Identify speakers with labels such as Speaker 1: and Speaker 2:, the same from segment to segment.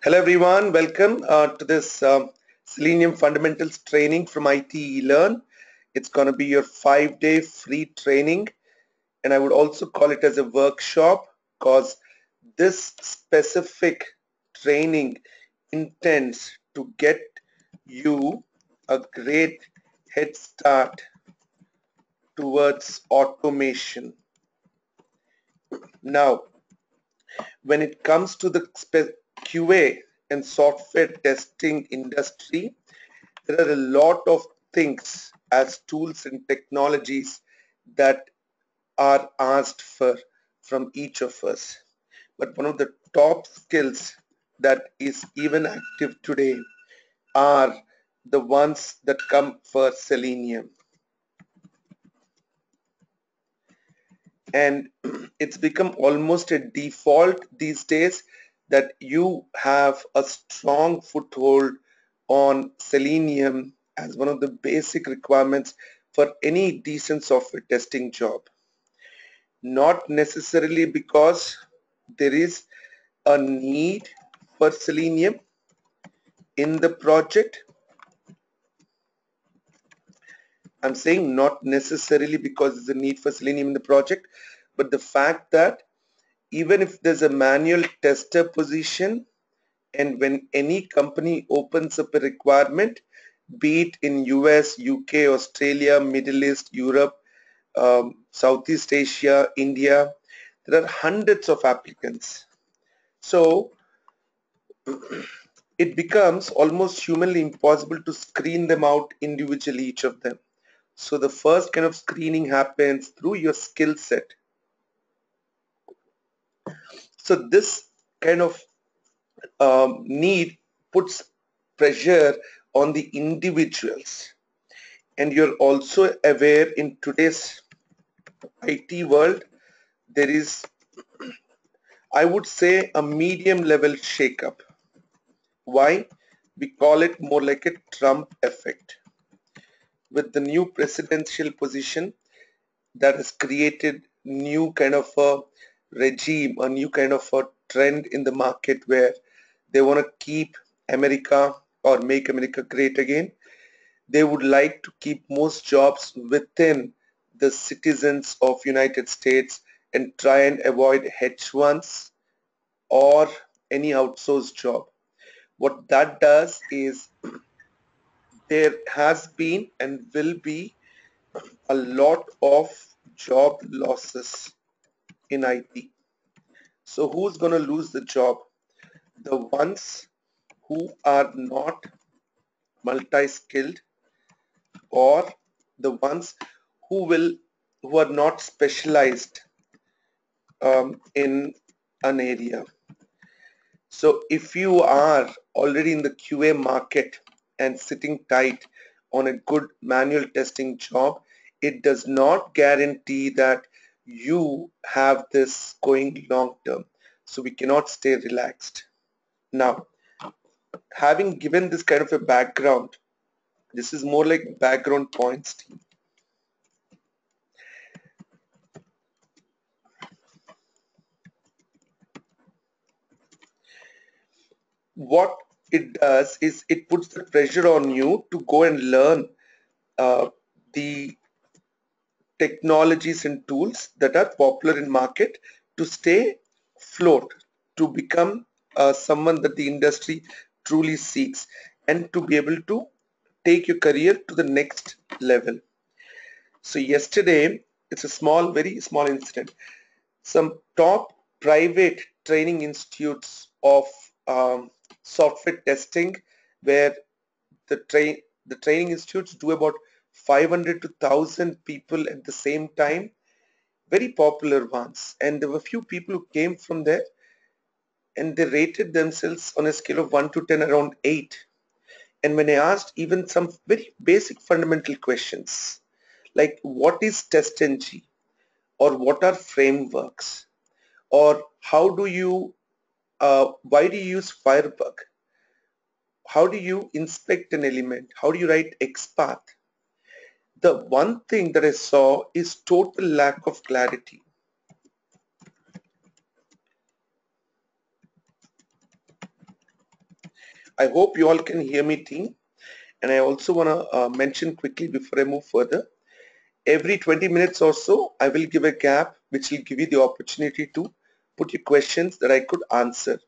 Speaker 1: Hello everyone, welcome to this Selenium Fundamentals training from IT Learn. It's going to be your 5-day free training, and I would also call it as a workshop because this specific training intends to get you a great head start towards automation. Now, when it comes to the QA and software testing industry, there are a lot of things as tools and technologies that are asked for from each of us. But one of the top skills that is even active today are the ones that come for Selenium. And it's become almost a default these days that you have a strong foothold on Selenium as one of the basic requirements for any decent software testing job. Not necessarily because there is a need for Selenium in the project. I'm saying not necessarily because there's a need for Selenium in the project, but the fact that even if there's a manual tester position, and when any company opens up a requirement, be it in US, UK, Australia, Middle East, Europe, Southeast Asia, India, there are hundreds of applicants. So it becomes almost humanly impossible to screen them out individually, each of them. So the first kind of screening happens through your skill set. So this kind of need puts pressure on the individuals. And you're also aware in today's IT world, there is, I would say, a medium level shakeup. Why? We call it more like a Trump effect. With the new presidential position that has created new kind of a regime, a new kind of a trend in the market where they want to keep America or make America great again. They would like to keep most jobs within the citizens of United States and try and avoid H1s or any outsourced job. What that does is there has been and will be a lot of job losses in IT. So who's going to lose the job? The ones who are not multi-skilled, or the ones who are not specialized in an area. So if you are already in the QA market and sitting tight on a good manual testing job, it does not guarantee that you have this going long term. So we cannot stay relaxed. Now, having given this kind of a background, this is more like background points team. What it does is it puts the pressure on you to go and learn the technologies and tools that are popular in market to stay afloat, to become someone that the industry truly seeks, and to be able to take your career to the next level. So yesterday, it's a small, very small incident. Some top private training institutes of software testing, where the training institutes do about 500 to 1,000 people at the same time, very popular ones. And there were a few people who came from there and they rated themselves on a scale of 1 to 10 around 8. And when I asked even some very basic fundamental questions, like what is TestNG, or what are frameworks, or how do you, why do you use Firebug? How do you inspect an element? How do you write xPath? The one thing that I saw is total lack of clarity. I hope you all can hear me, team. And I also want to mention quickly before I move further, every 20 minutes or so, I will give a gap which will give you the opportunity to put your questions that I could answer.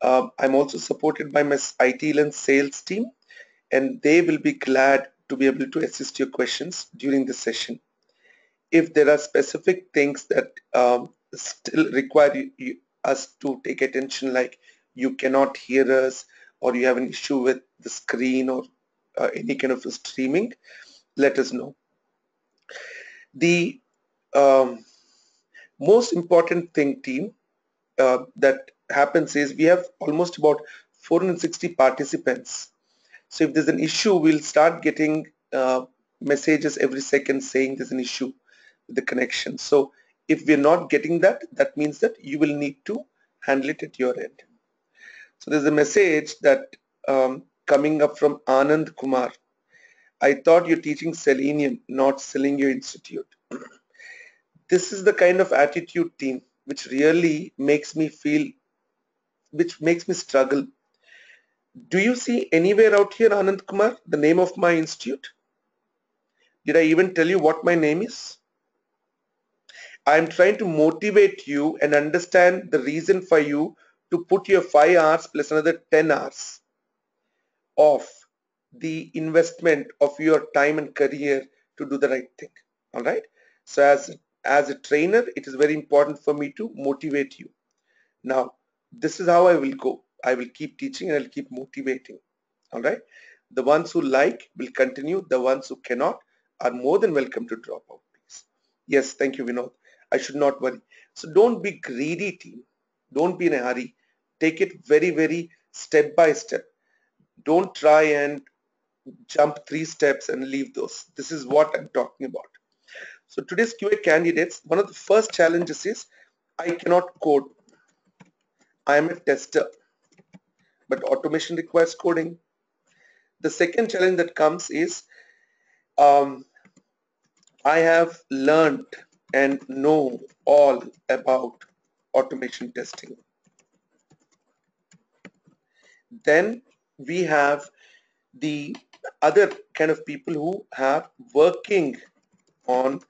Speaker 1: I'm also supported by my IT and sales team, and they will be glad to be able to assist your questions during the session. If there are specific things that still require us to take attention, like you cannot hear us or you have an issue with the screen or any kind of streaming, let us know. The most important thing, team, that happens is we have almost about 460 participants. So if there's an issue, we'll start getting messages every second saying there's an issue with the connection. So if we're not getting that, that means that you will need to handle it at your end. So there's a message that coming up from Anand Kumar. I thought you're teaching Selenium, not selling your institute. This is the kind of attitude, team, which really makes me feel, which makes me struggle. Do you see anywhere out here, Anand Kumar, the name of my institute? Did I even tell you what my name is? I'm trying to motivate you and understand the reason for you to put your 5 hours plus another 10 hours of the investment of your time and career to do the right thing. All right. So as a trainer, it is very important for me to motivate you. Now, this is how I will go. I will keep teaching and I'll keep motivating. All right. The ones who like will continue. The ones who cannot are more than welcome to drop out, please. Yes, thank you, Vinod. I should not worry. So don't be greedy, team. Don't be in a hurry. Take it very, very step by step. Don't try and jump 3 steps and leave those. This is what I'm talking about. So today's QA candidates, one of the first challenges is I cannot code. I am a tester, but automation requires coding. The second challenge that comes is I have learned and know all about automation testing. Then we have the other kind of people who are working on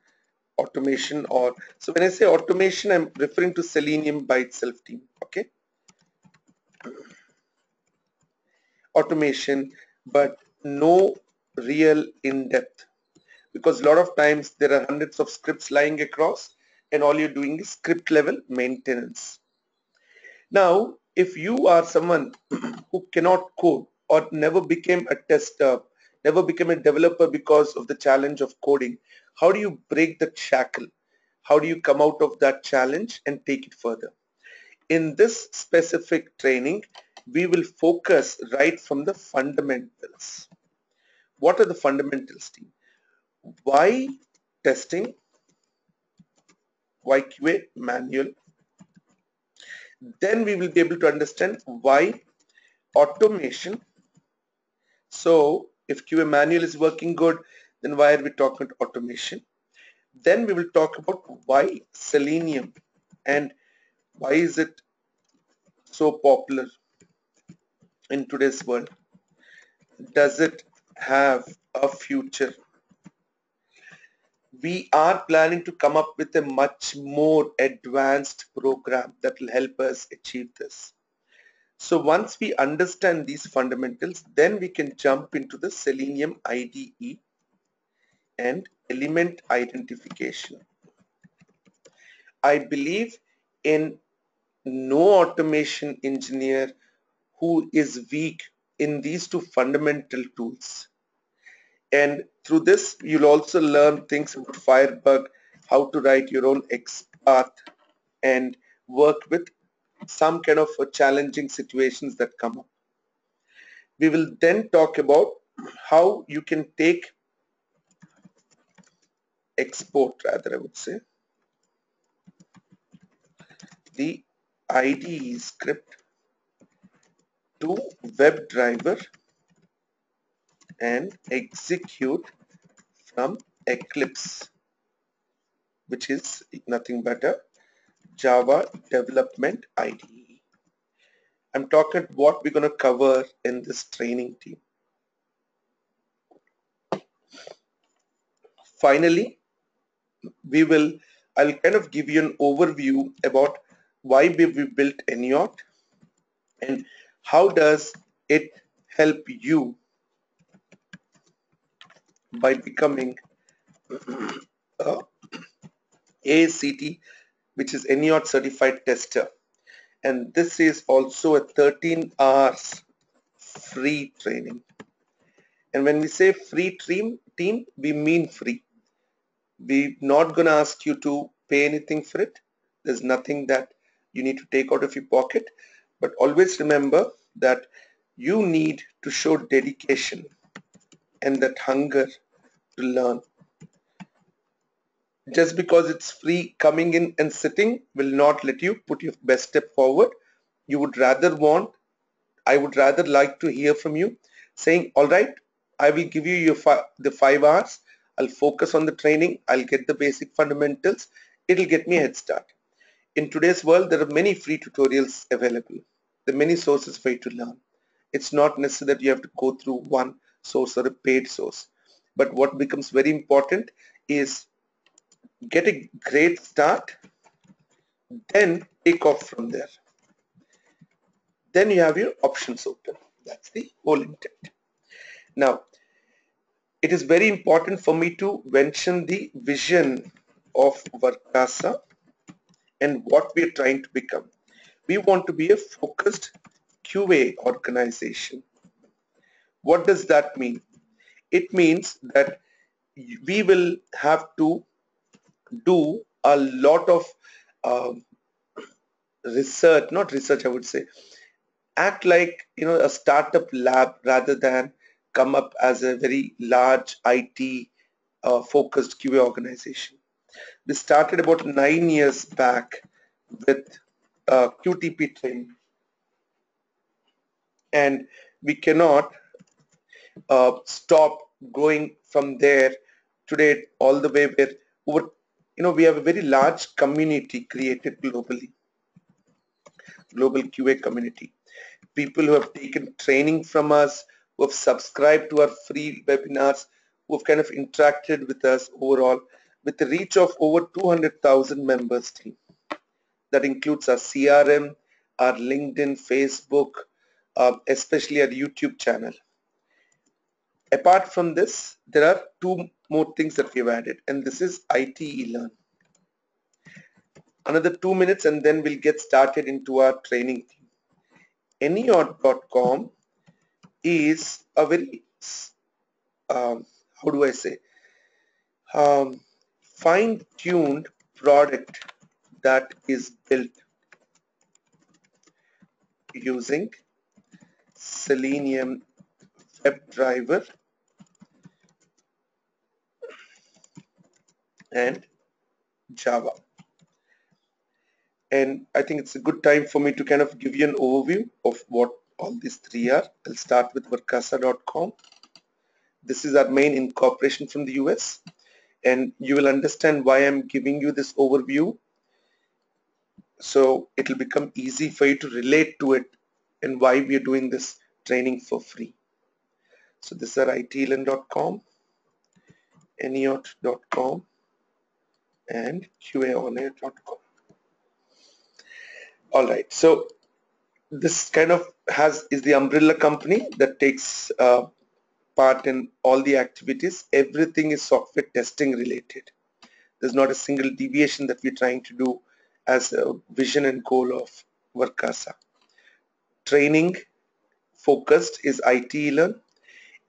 Speaker 1: automation, or so when I say automation, I'm referring to Selenium by itself, team. Okay, automation, but no real in-depth, because a lot of times there are hundreds of scripts lying across and all you're doing is script level maintenance. Now, if you are someone who cannot code or never became a tester, never became a developer because of the challenge of coding, how do you break the shackle? How do you come out of that challenge and take it further? In this specific training, we will focus right from the fundamentals. What are the fundamentals, team? Why testing? Why QA manual? Then we will be able to understand why automation. So if QA manual is working good, then why are we talking about automation? Then we will talk about why Selenium and why is it so popular in today's world. Does it have a future? We are planning to come up with a much more advanced program that will help us achieve this. So once we understand these fundamentals, then we can jump into the Selenium IDE and element identification. I believe in no automation engineer who is weak in these two fundamental tools. And through this, you'll also learn things about Firebug, how to write your own xPath and work with some kind of challenging situations that come up. We will then talk about how you can take export, rather I would say, the IDE script to WebDriver and execute from Eclipse, which is nothing but a Java development IDE. I'm talking about what we're going to cover in this training team. Finally, I'll kind of give you an overview about why we built AACT and how does it help you by becoming a AACT, which is AACT certified tester. And this is also a 13 hours free training. And when we say free team, we mean free. We're not going to ask you to pay anything for it. There's nothing that you need to take out of your pocket. But always remember that you need to show dedication and that hunger to learn. Just because it's free, coming in and sitting will not let you put your best step forward. I would rather like to hear from you saying, all right, I will give you the 5 hours. I'll focus on the training. I'll get the basic fundamentals. It'll get me a head start. In today's world, there are many free tutorials available. There are many sources for you to learn. It's not necessary that you have to go through one source or a paid source. But what becomes very important is get a great start, then take off from there. Then you have your options open. That's the whole intent. Now, it is very important for me to mention the vision of Verkasa and what we are trying to become. We want to be a focused QA organization. What does that mean? It means that we will have to do a lot of research, not research, I would say, act like a startup lab rather than come up as a very large IT focused QA organization. We started about 9 years back with QTP training, and we cannot stop going from there today all the way where we have a very large community created globally, global QA community. People who have taken training from us, who have subscribed to our free webinars, who have kind of interacted with us overall, with a reach of over 200,000 members team. That includes our CRM, our LinkedIn, Facebook, especially our YouTube channel. Apart from this, there are 2 more things that we've added, and this is IT eLearn. Another 2 minutes and then we'll get started into our training team. AACT.com is a very, how do I say, fine-tuned product that is built using Selenium WebDriver and Java. And I think it's a good time for me to kind of give you an overview of what all these 3 are. I'll start with Verkasa.com. This is our main incorporation from the US, and you will understand why I'm giving you this overview. So it'll become easy for you to relate to it and why we are doing this training for free. So this is our itlearn.com, AACT.com, and QAonair.com. All right, so this kind of is the umbrella company that takes part in all the activities. Everything is software testing related. There's not a single deviation that we're trying to do as a vision and goal of Verkasa. Training focused is IT eLearn.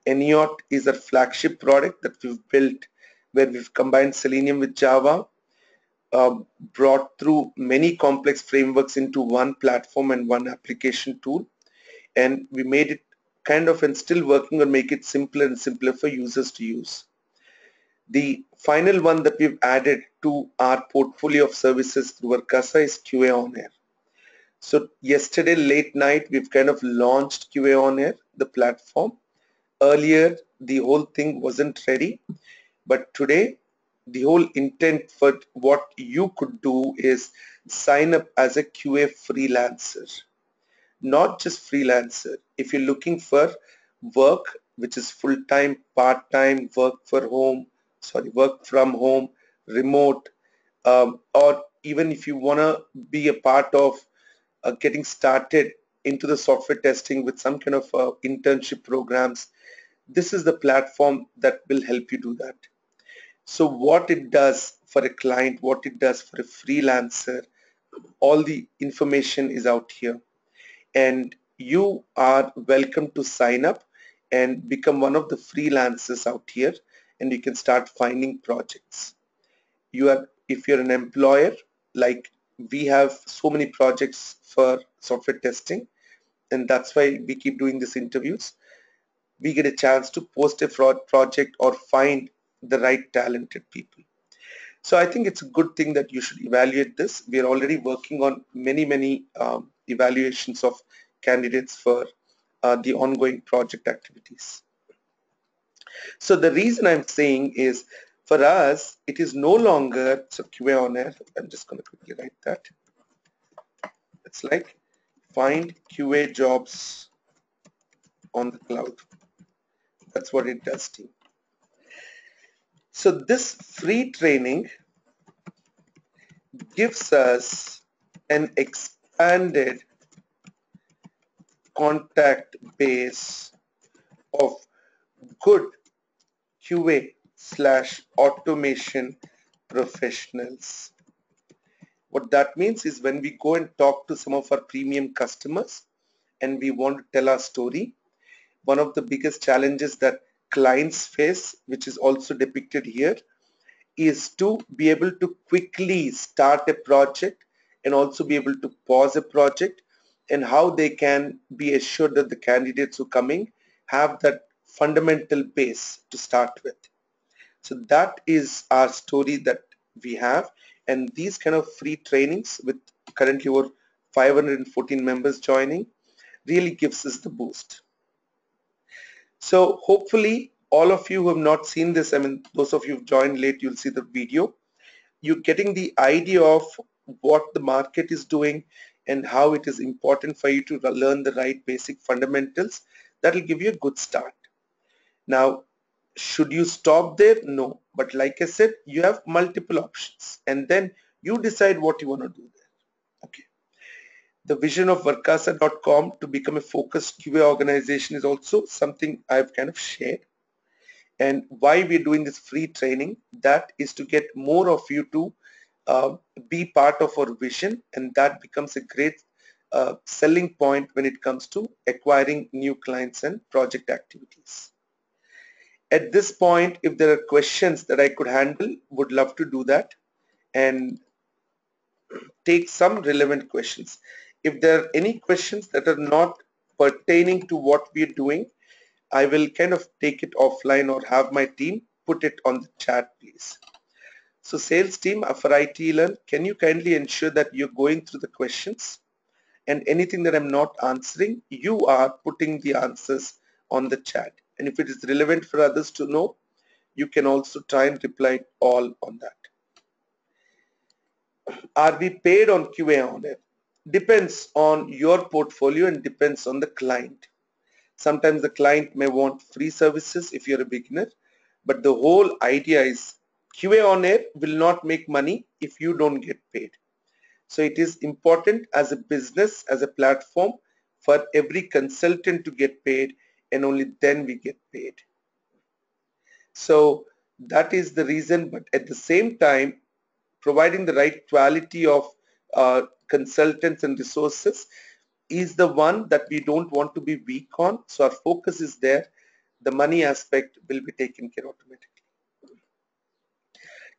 Speaker 1: AACT is a flagship product that we've built where we've combined Selenium with Java, brought through many complex frameworks into one platform and one application tool, and we made it kind of, and still working on make it simpler and simpler for users to use. The final one that we've added to our portfolio of services through Verkasa is QA on Air. So yesterday late night we've kind of launched QA on Air, the platform. Earlier the whole thing wasn't ready, but today the whole intent for what you could do is sign up as a QA freelancer. not just freelancer. If you're looking for work which is full-time, part-time, work from home, remote, or even if you want to be a part of getting started into the software testing with some kind of internship programs, this is the platform that will help you do that. So what it does for a client, what it does for a freelancer, all the information is out here, and you are welcome to sign up and become one of the freelancers out here, and you can start finding projects. If you're an employer, like we have so many projects for software testing, and that's why we keep doing these interviews. We get a chance to post a project or find the right talented people. So I think it's a good thing that you should evaluate this. We are already working on many evaluations of candidates for the ongoing project activities. So the reason I'm saying is, for us, it is no longer, so QA on air, I'm just going to quickly write that. It's like find QA jobs on the cloud. That's what it does, team. So this free training gives us an expanded contact base of good QA/automation professionals. What that means is, when we go and talk to some of our premium customers and we want to tell our story, one of the biggest challenges that clients face, which is also depicted here, is to be able to quickly start a project and also be able to pause a project, and how they can be assured that the candidates who are coming have that fundamental base to start with. So that is our story that we have, and these kind of free trainings with currently over 514 members joining really gives us the boost. So hopefully all of you who have not seen this, I mean those of you who've joined late, you'll see the video. You're getting the idea of what the market is doing and how it is important for you to learn the right basic fundamentals. That will give you a good start. Now, should you stop there? No. But like I said, you have multiple options, and then you decide what you want to do there. Okay. The vision of Verkasa.com to become a focused QA organization is also something I've kind of shared. And why we're doing this free training, that is to get more of you to be part of our vision, and that becomes a great selling point when it comes to acquiring new clients and project activities. At this point, if there are questions that I could handle, would love to do that and take some relevant questions. If there are any questions that are not pertaining to what we're doing, I will kind of take it offline or have my team put it on the chat, please. So sales team for IT Learn, can you kindly ensure that you're going through the questions, and anything that I'm not answering, you are putting the answers on the chat. And if it is relevant for others to know, you can also try and reply all on that. Are we paid on QA on it? Depends on your portfolio and depends on the client. Sometimes the client may want free services if you're a beginner, but the whole idea is QA on air will not make money if you don't get paid. So it is important as a business, as a platform, for every consultant to get paid, and only then we get paid. So that is the reason, but at the same time, providing the right quality of consultants and resources is the one that we don't want to be weak on. So our focus is there. The money aspect will be taken care automatically.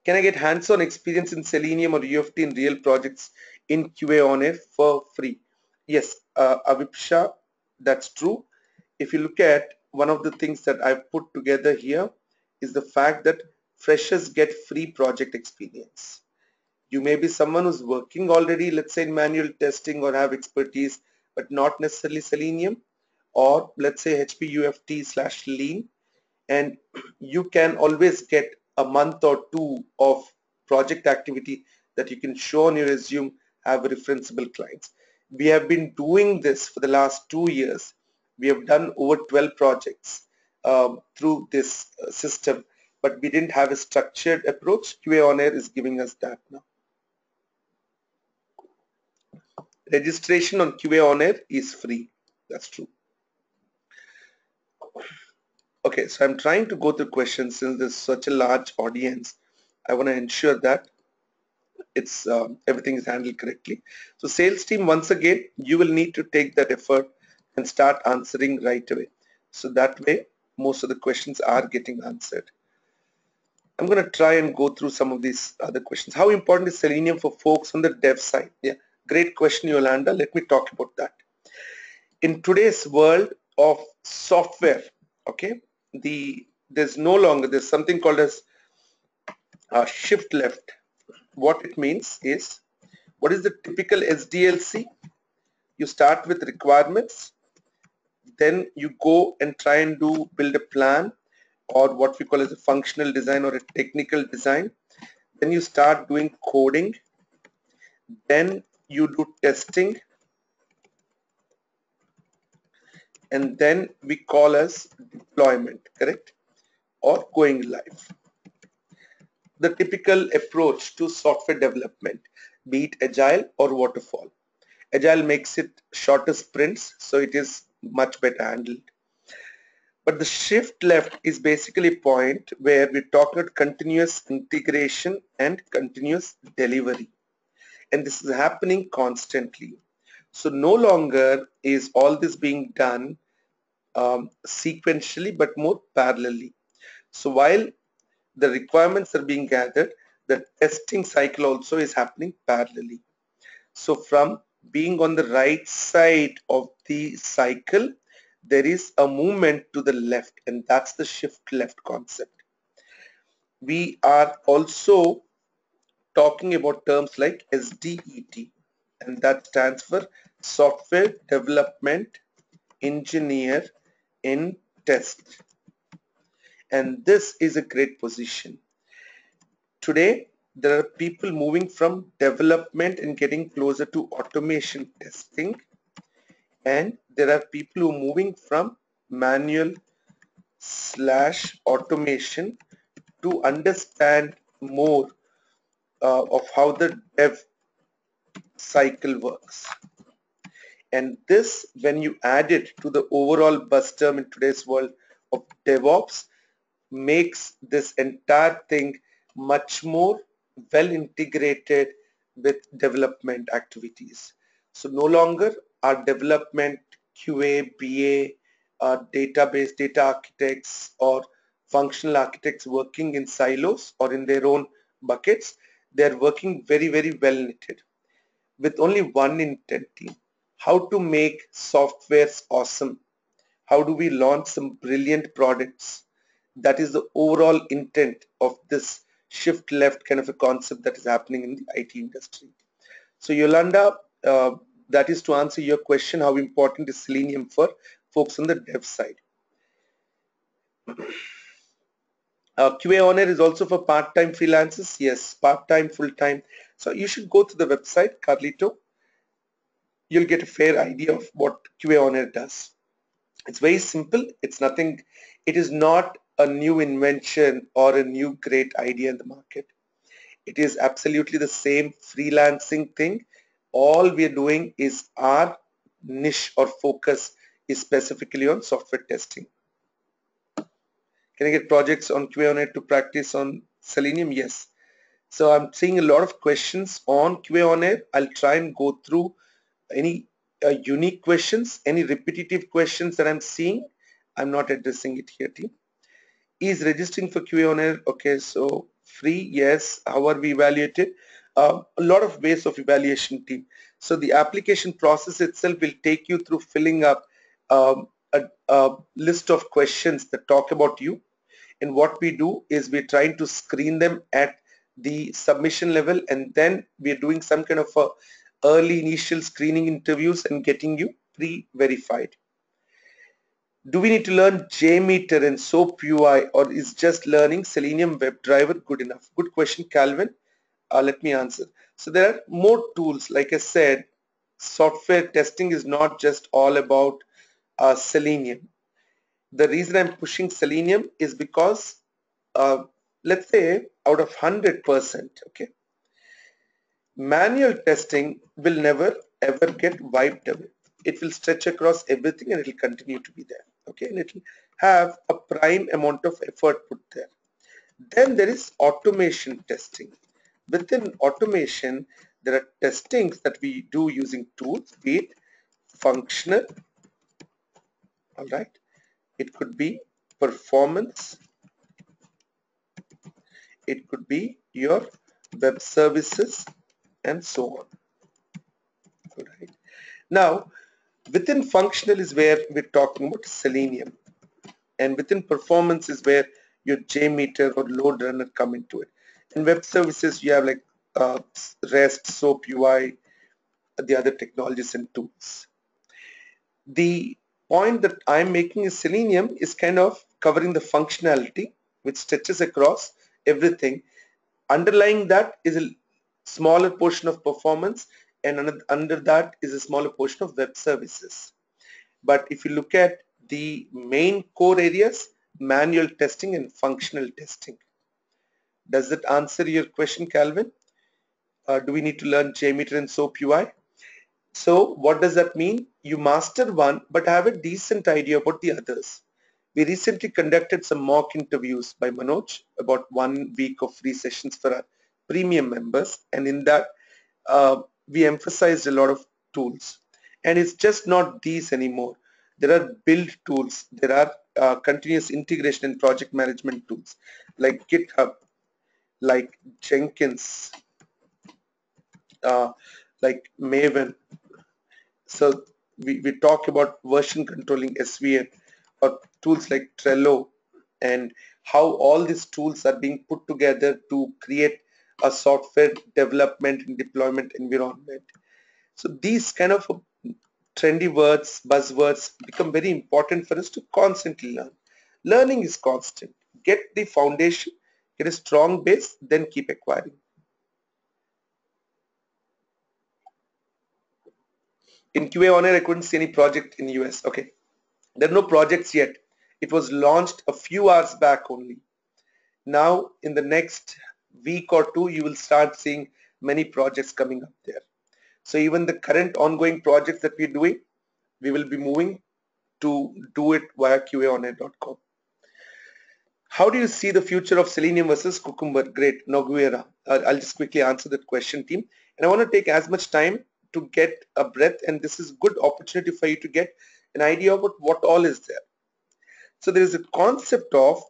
Speaker 1: Can I get hands-on experience in Selenium or UFT in real projects in QA on air for free? Yes, Avipsha, that's true. If you look at one of the things that I've put together here is the fact that freshers get free project experience. You may be someone who's working already, let's say in manual testing, or have expertise, but not necessarily Selenium, or let's say HPUFT/Lean, and you can always get a month or two of project activity that you can show on your resume, have referenceable clients. We have been doing this for the last 2 years. We have done over 12 projects through this system, but we didn't have a structured approach. QA on Air is giving us that now. Registration on QA on Air is free. That's true. Okay, so I'm trying to go through questions since there's such a large audience. I want to ensure that it's everything is handled correctly. So sales team, once again, you will need to take that effort and start answering right away. So that way, most of the questions are getting answered. I'm going to try and go through some of these other questions. How important is Selenium for folks on the dev side? Yeah, great question, Yolanda. Let me talk about that. In today's world of software, okay, there's something called as shift left. What it means is, what is the typical SDLC? You start with requirements, then you go and try and build a plan, or what we call as a functional design or a technical design. Then you start doing coding, then you do testing, and then we call as deployment, correct? Or going live. The typical approach to software development, be it agile or waterfall. Agile makes it shorter sprints, so it is much better handled. But the shift left is basically a point where we talk about continuous integration and continuous delivery. And this is happening constantly. So no longer is all this being done sequentially, but more parallelly. So while the requirements are being gathered, the testing cycle also is happening parallelly. So from being on the right side of the cycle, there is a movement to the left, and that's the shift left concept. We are also talking about terms like SDET, and that stands for Software Development Engineer in Test. And this is a great position. Today, there are people moving from development and getting closer to automation testing, and there are people who are moving from manual / automation to understand more of how the dev cycle works. And this, when you add it to the overall buzz term in today's world of DevOps, makes this entire thing much more well integrated with development activities. So no longer are development, QA, BA, database, data architects, or functional architects working in silos or in their own buckets. They're working very, very well knitted with only one intent team: how to make softwares awesome. How do we launch some brilliant products? That is the overall intent of this shift left kind of a concept that is happening in the IT industry. So Yolanda, that is to answer your question, how important is Selenium for folks on the dev side. QA on Air is also for part-time freelancers. Yes, part-time, full-time. So you should go to the website, Carlito. You'll get a fair idea of what QA on Air does. It's very simple. It's nothing. It is not a new invention or a new great idea in the market. It is absolutely the same freelancing thing. All we are doing is our niche or focus is specifically on software testing. Can I get projects on QA on Air to practice on Selenium? Yes. So I'm seeing a lot of questions on QA on Air. I'll try and go through any unique questions, any repetitive questions that I'm seeing. I'm not addressing it here, team. Is registering for QA on Air? Okay, so free, yes. How are we evaluated? A lot of ways of evaluation, team. So the application process itself will take you through filling up a list of questions that talk about you. And what we do is we're trying to screen them at the submission level, and then we're doing some kind of a early initial screening interviews and getting you pre-verified. Do we need to learn JMeter and SOAP UI, or is just learning Selenium WebDriver good enough? Good question, Calvin. Let me answer. So there are more tools. Like I said, software testing is not just all about Selenium. The reason I'm pushing Selenium is because let's say out of 100%, okay, manual testing will never ever get wiped away. It will stretch across everything and it will continue to be there, okay, and it will have a prime amount of effort put there. Then there is automation testing. Within automation, there are testings that we do using tools, be it functional, all right, it could be performance, it could be your web services, and so on. All right. Now, within functional is where we're talking about Selenium, and within performance is where your JMeter or load runner come into it. In web services, you have like REST, SOAP UI, the other technologies and tools. The point that I'm making is Selenium is kind of covering the functionality which stretches across everything. Underlying that is a smaller portion of performance, and under that is a smaller portion of web services. But if you look at the main core areas, manual testing and functional testing. Does that answer your question, Calvin? Do we need to learn JMeter and SOAP UI? So what does that mean? You master one but have a decent idea about the others. We recently conducted some mock interviews by Manoj, about 1 week of free sessions for our premium members, and in that we emphasized a lot of tools. And it's just not these anymore. There are build tools, there are continuous integration and project management tools like GitHub, like Jenkins, like Maven. So we talk about version controlling SVN, or tools like Trello, and how all these tools are being put together to create a software development and deployment environment. So these kind of trendy words, buzzwords become very important for us to constantly learn. Learning is constant. Get the foundation, get a strong base, then keep acquiring. In QA on air, I couldn't see any project in the US. Okay, there are no projects yet. It was launched a few hours back only. Now, in the next week or two, you will start seeing many projects coming up there. So even the current ongoing projects that we're doing, we will be moving to do it via QAOnAir.com. How do you see the future of Selenium versus KooKumba? Great, Noguera. I'll just quickly answer that question, team. And I want to take as much time to get a breath, and this is a good opportunity for you to get an idea about what all is there. So there is a concept of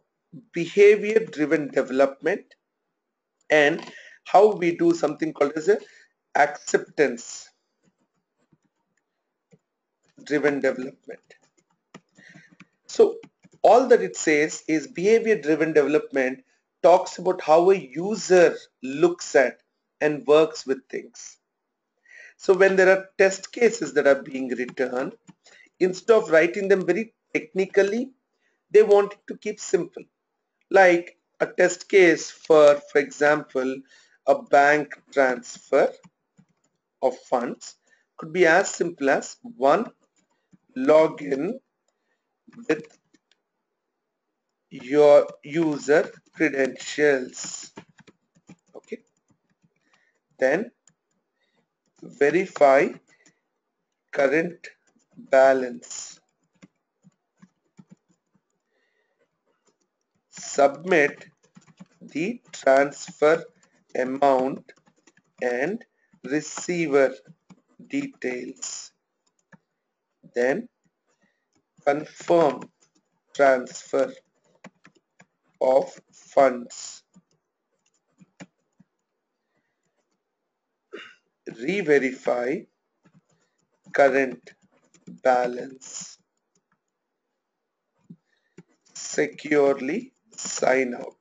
Speaker 1: behavior-driven development and how we do something called as a acceptance-driven development. So all that it says is behavior-driven development talks about how a user looks at and works with things. So when there are test cases that are being returned, instead of writing them very technically, they want it to keep simple. Like a test case for example, a bank transfer of funds could be as simple as one, login with your user credentials. Okay. Then verify current balance. Submit the transfer amount and receiver details. Then confirm transfer of funds. Re-verify current balance. Securely sign out.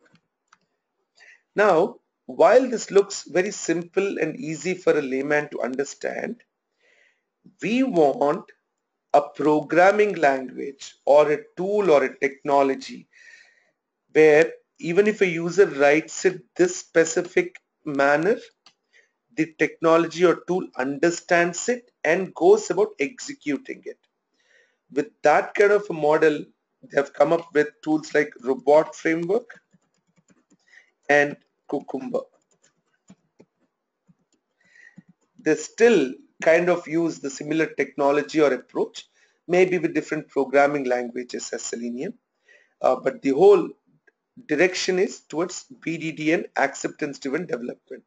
Speaker 1: Now, while this looks very simple and easy for a layman to understand, we want a programming language or a tool or a technology where even if a user writes it this specific manner, the technology or tool understands it and goes about executing it. With that kind of a model, they have come up with tools like Robot Framework and KooKumba. They still kind of use the similar technology or approach, maybe with different programming languages as Selenium, but the whole direction is towards BDD and acceptance-driven development.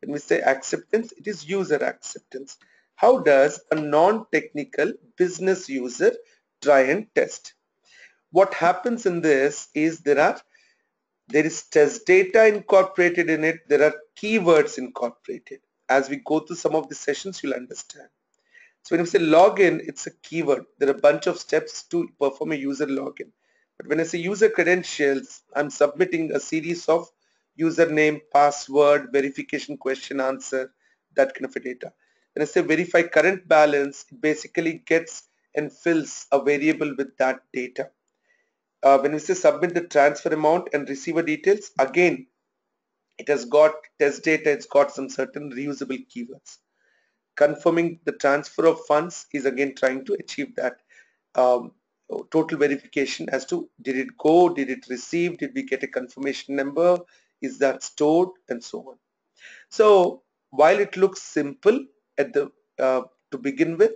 Speaker 1: When we say acceptance, it is user acceptance. How does a non-technical business user try and test? What happens in this is there is test data incorporated in it. There are keywords incorporated. As we go through some of the sessions, you'll understand. So when we say login, it's a keyword. There are a bunch of steps to perform a user login. But when I say user credentials, I'm submitting a series of username, password, verification question, answer, that kind of a data. When I say verify current balance, it basically gets and fills a variable with that data. When we say submit the transfer amount and receiver details, again, it has got test data, it's got some certain reusable keywords. Confirming the transfer of funds is again trying to achieve that total verification as to did it go, did it receive, did we get a confirmation number, is that stored, and so on. So while it looks simple at the to begin with,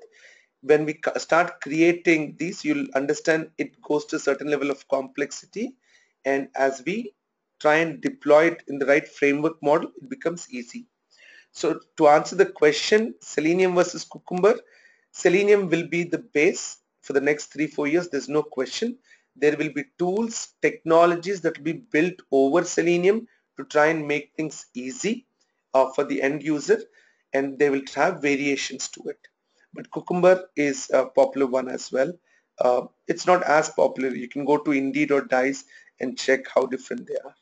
Speaker 1: when we start creating these, you'll understand it goes to a certain level of complexity, and as we try and deploy it in the right framework model, it becomes easy. So to answer the question, Selenium versus KooKumba, Selenium will be the base for the next 3-4 years. There's no question. There will be tools, technologies that will be built over Selenium to try and make things easy for the end user, and they will have variations to it. But KooKumba is a popular one as well. It's not as popular. You can go to Indeed or Dice and check how different they are.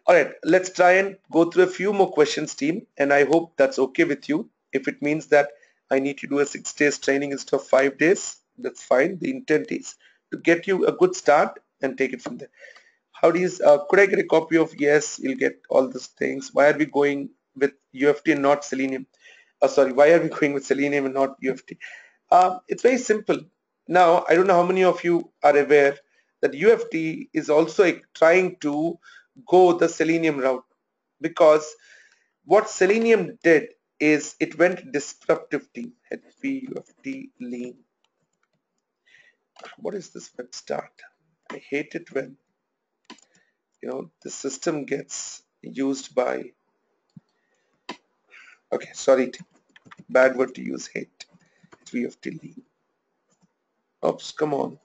Speaker 1: All right, let's try and go through a few more questions, team, and I hope that's okay with you. If it means that I need to do a 6 days training instead of 5 days, that's fine. The intent is to get you a good start and take it from there. How do you, could I get a copy of, yes, you'll get all these things. Why are we going with UFT and not Selenium? Sorry, why are we going with Selenium and not UFT? It's very simple. Now, I don't know how many of you are aware that UFT is also trying to go the Selenium route, because what Selenium did is it went disruptive team, HP, UFT, lean. What is this web start? I hate it when, the system gets used by, okay, sorry, bad word to use, hate, UFT, lean. Oops, come on.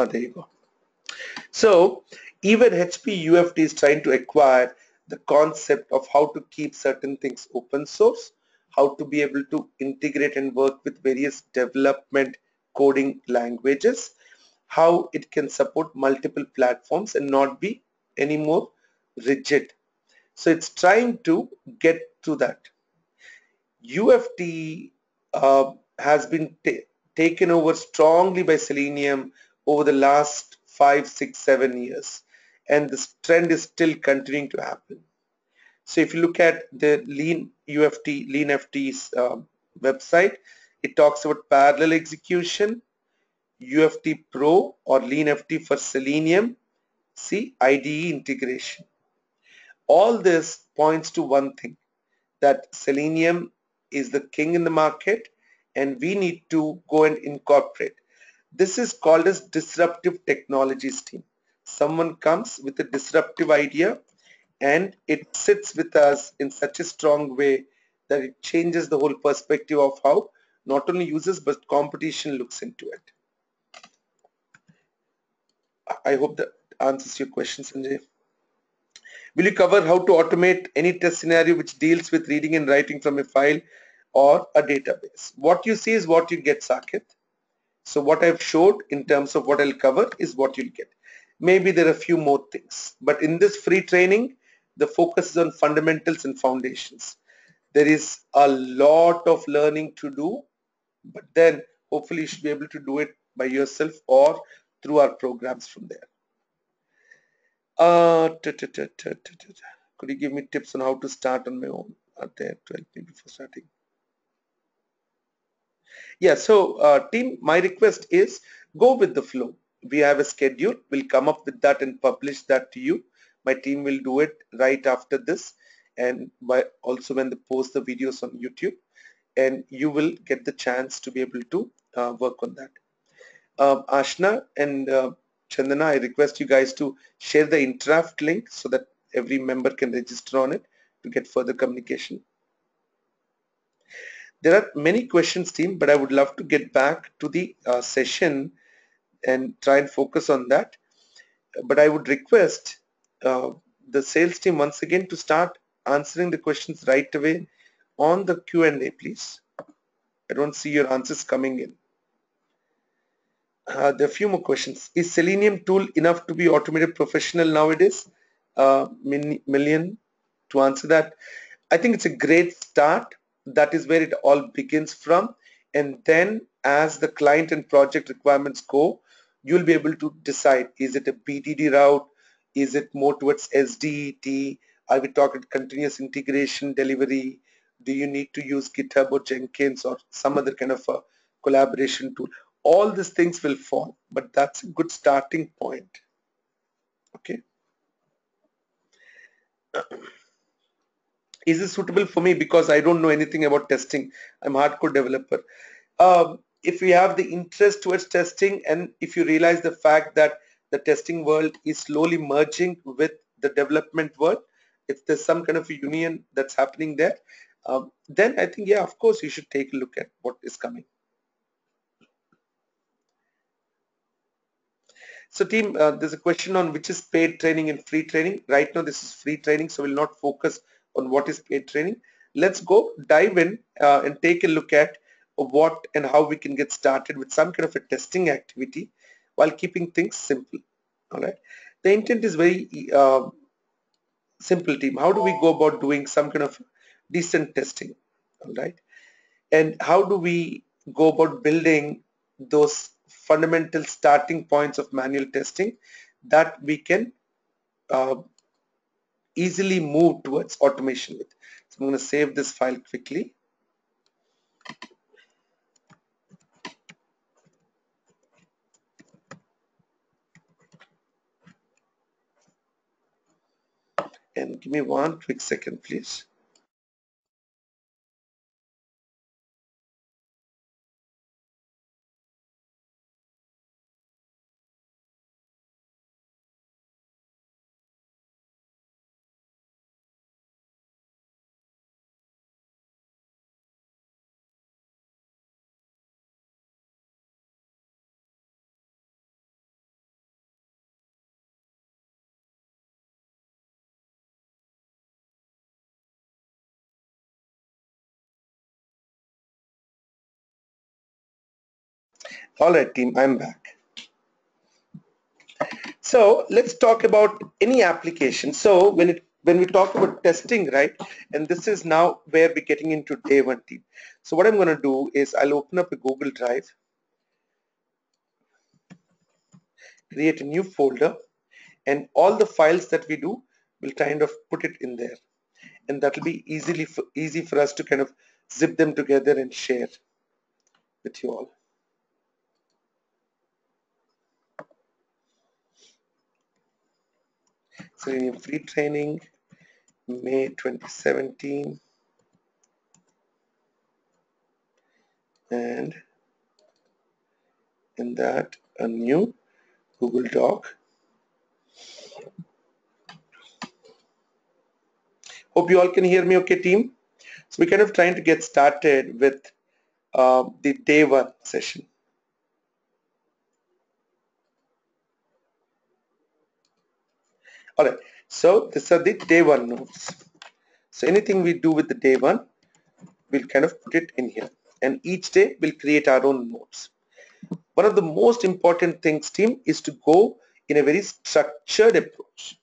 Speaker 1: There you go. So even HP UFT is trying to acquire the concept of how to keep certain things open source, how to be able to integrate and work with various development coding languages, how it can support multiple platforms and not be any more rigid. So it's trying to get to that. UFT has been taken over strongly by Selenium over the last 5, 6, 7 years, and this trend is still continuing to happen. So if you look at the Lean FT's website, it talks about parallel execution, UFT Pro or Lean FT for Selenium, IDE integration. All this points to one thing, that Selenium is the king in the market and we need to go and incorporate. This is called as disruptive technologies team. Someone comes with a disruptive idea and it sits with us in such a strong way that it changes the whole perspective of how not only users but competition looks into it. I hope that answers your question, Sanjay. Will you cover how to automate any test scenario which deals with reading and writing from a file or a database? What you see is what you get, Saket. So what I've showed in terms of what I'll cover is what you'll get. Maybe there are a few more things, but in this free training, the focus is on fundamentals and foundations. There is a lot of learning to do, but then hopefully you should be able to do it by yourself or through our programs from there. Could you give me tips on how to start on my own? There to help me before starting. Yeah, so team, my request is go with the flow. We have a schedule. We'll come up with that and publish that to you. My team will do it right after this, and also when they post the videos on YouTube, and you will get the chance to be able to work on that. Ashna and Chandana, I request you guys to share the Intraft link so that every member can register on it to get further communication. There are many questions, team, but I would love to get back to the session and try and focus on that. But I would request the sales team once again to start answering the questions right away on the Q&A, please. I don't see your answers coming in. There are a few more questions. Is Selenium tool enough to be automated professional nowadays? Million, to answer that, I think it's a great start. That is where it all begins from. And then as the client and project requirements go, you'll be able to decide, is it a BDD route? Is it more towards SDET? Are we talking continuous integration delivery? Do you need to use GitHub or Jenkins or some other kind of a collaboration tool? All these things will fall, but that's a good starting point. Okay. Is this suitable for me because I don't know anything about testing? I'm a hardcore developer. If you have the interest towards testing, and if you realize the fact that the testing world is slowly merging with the development world, if there's some kind of a union that's happening there, then I think, yeah, of course, you should take a look at what is coming. So team, there's a question on which is paid training and free training. Right now, this is free training, so we'll not focus on what is paid training. Let's go dive in and take a look at what and how we can get started with some kind of a testing activity while keeping things simple. All right. The intent is very simple, team. How do we go about doing some kind of decent testing? All right. And how do we go about building those fundamental starting points of manual testing that we can easily move towards automation with? So I'm going to save this file quickly. And give me one quick second, please. All right, team, I'm back. So let's talk about any application. So when we talk about testing, right, and this is now where we're getting into day one, team. So what I'm going to do is I'll open up a Google Drive, create a new folder, and all the files that we do, we'll kind of put it in there, and that'll be easy for us to kind of zip them together and share with you all. Selenium free training, May 2017, and in that a new Google Doc. Hope you all can hear me okay, team. So we're kind of trying to get started with the day one session. All right, so these are the day one notes. So anything we do with the day one, we'll kind of put it in here, and each day we'll create our own notes. One of the most important things, team, is to go in a very structured approach.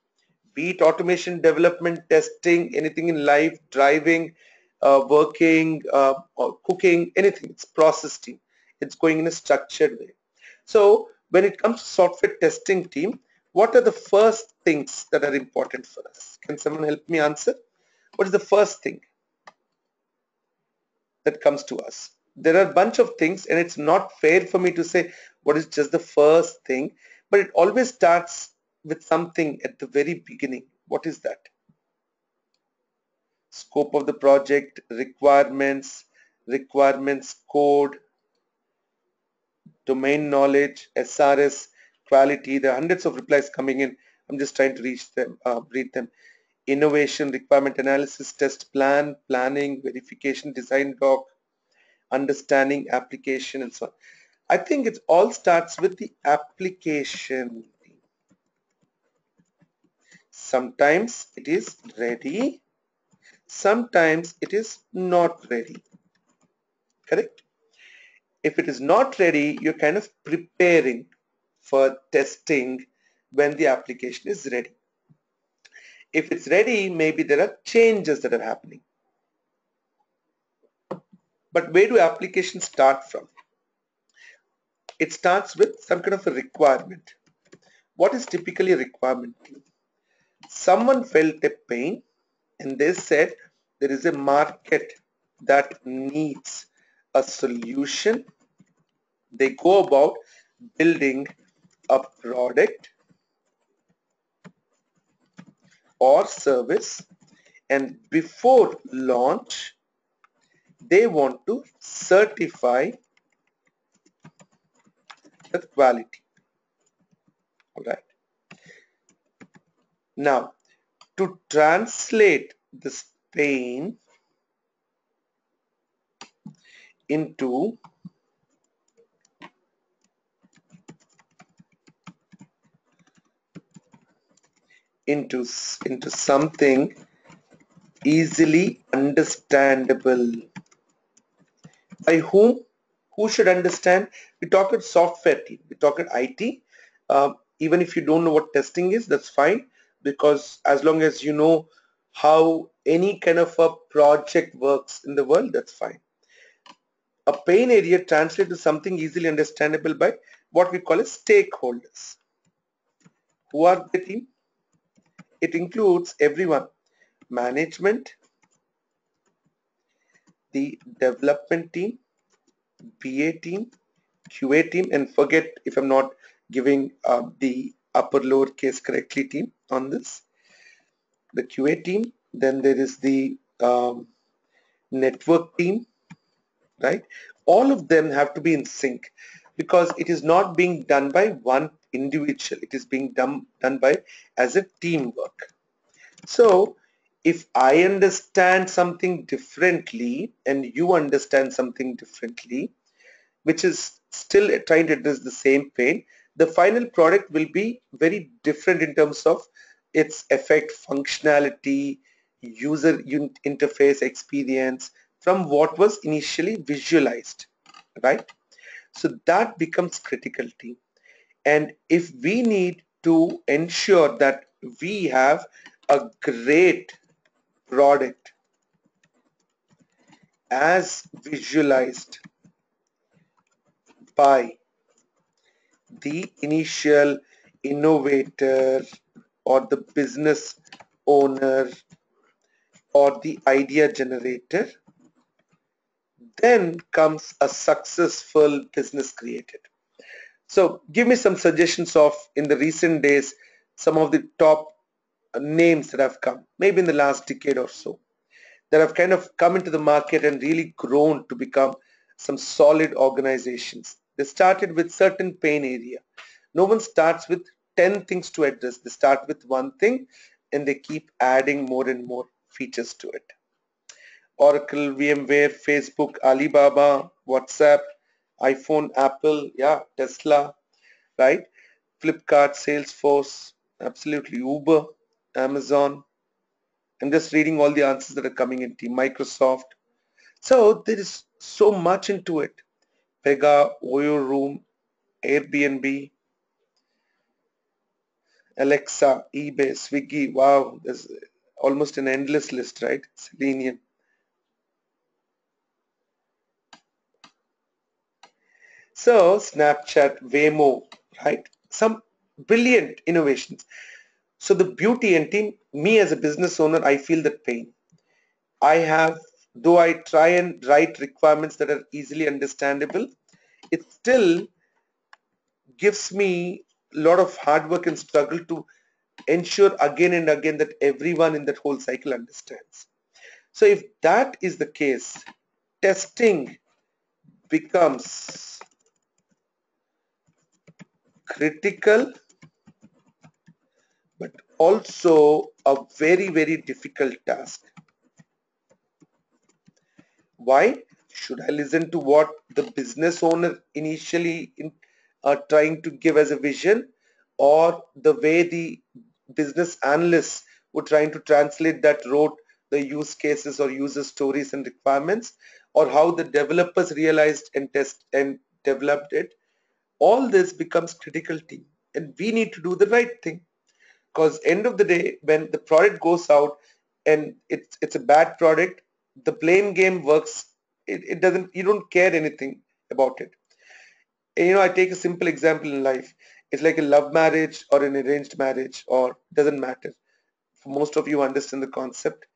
Speaker 1: Be it automation, development, testing, anything in life, driving, working, or cooking, anything. It's process, team. It's going in a structured way. So when it comes to software testing team, what are the first things that are important for us? Can someone help me answer? What is the first thing that comes to us? There are a bunch of things, and it's not fair for me to say what is just the first thing, but it always starts with something at the very beginning. What is that? Scope of the project, requirements code, domain knowledge, SRS, quality. There are hundreds of replies coming in. I'm just trying to read them. Innovation, requirement analysis, test plan, planning, verification, design doc, understanding, application, and so on. I think it all starts with the application. Sometimes it is ready, sometimes it is not ready. Correct? If it is not ready, you're kind of preparing for testing when the application is ready. If it's ready, maybe there are changes that are happening. But where do applications start from? It starts with some kind of a requirement. What is typically a requirement? Someone felt a pain and they said there is a market that needs a solution. They go about building a product or service, and before launch they want to certify the quality. All right. Now, to translate this pain into something easily understandable. By whom? Who should understand? We talk at software team, we talk at IT. Even if you don't know what testing is, that's fine, because as long as you know how any kind of a project works in the world, that's fine. A pain area translates to something easily understandable by what we call as stakeholders. Who are the team? It includes everyone: management, the development team, BA team, QA team, and forget if I'm not giving the upper lowercase correctly team on this. The QA team, then there is the network team, right? All of them have to be in sync because it is not being done by one individual. It is being done by as a teamwork. So if I understand something differently and you understand something differently, which is still trying to address the same pain, the final product will be very different in terms of its effect, functionality, user interface experience from what was initially visualized, right? So that becomes critical team. And if we need to ensure that we have a great product as visualized by the initial innovator or the business owner or the idea generator, then comes a successful business created. So give me some suggestions of, in the recent days, some of the top names that have come, maybe in the last decade or so, that have kind of come into the market and really grown to become some solid organizations. They started with certain pain area. No one starts with 10 things to address. They start with one thing and they keep adding more and more features to it. Oracle, VMware, Facebook, Alibaba, WhatsApp, iPhone, Apple, yeah, Tesla, right? Flipkart, Salesforce, absolutely, Uber, Amazon. I'm just reading all the answers that are coming in. Microsoft. So there is so much into it. Pega, Oyo Room, Airbnb, Alexa, eBay, Swiggy. Wow, there's almost an endless list, right? Selenium. So Snapchat, Waymo, right? Some brilliant innovations. So the beauty, and team, me as a business owner, I feel that pain. I have, though I try and write requirements that are easily understandable, it still gives me a lot of hard work and struggle to ensure again and again that everyone in that whole cycle understands. So if that is the case, testing becomes critical, but also a very, very difficult task. Why? Should I listen to what the business owner initially trying to give as a vision, or the way the business analysts were trying to translate that, wrote the use cases or user stories and requirements, or how the developers realized and test and developed it? All this becomes critical team, and we need to do the right thing, because end of the day, when the product goes out and it's a bad product, the blame game works. It doesn't, you don't care anything about it. And, I take a simple example in life. It's like a love marriage or an arranged marriage, or doesn't matter. For most of you understand the concept.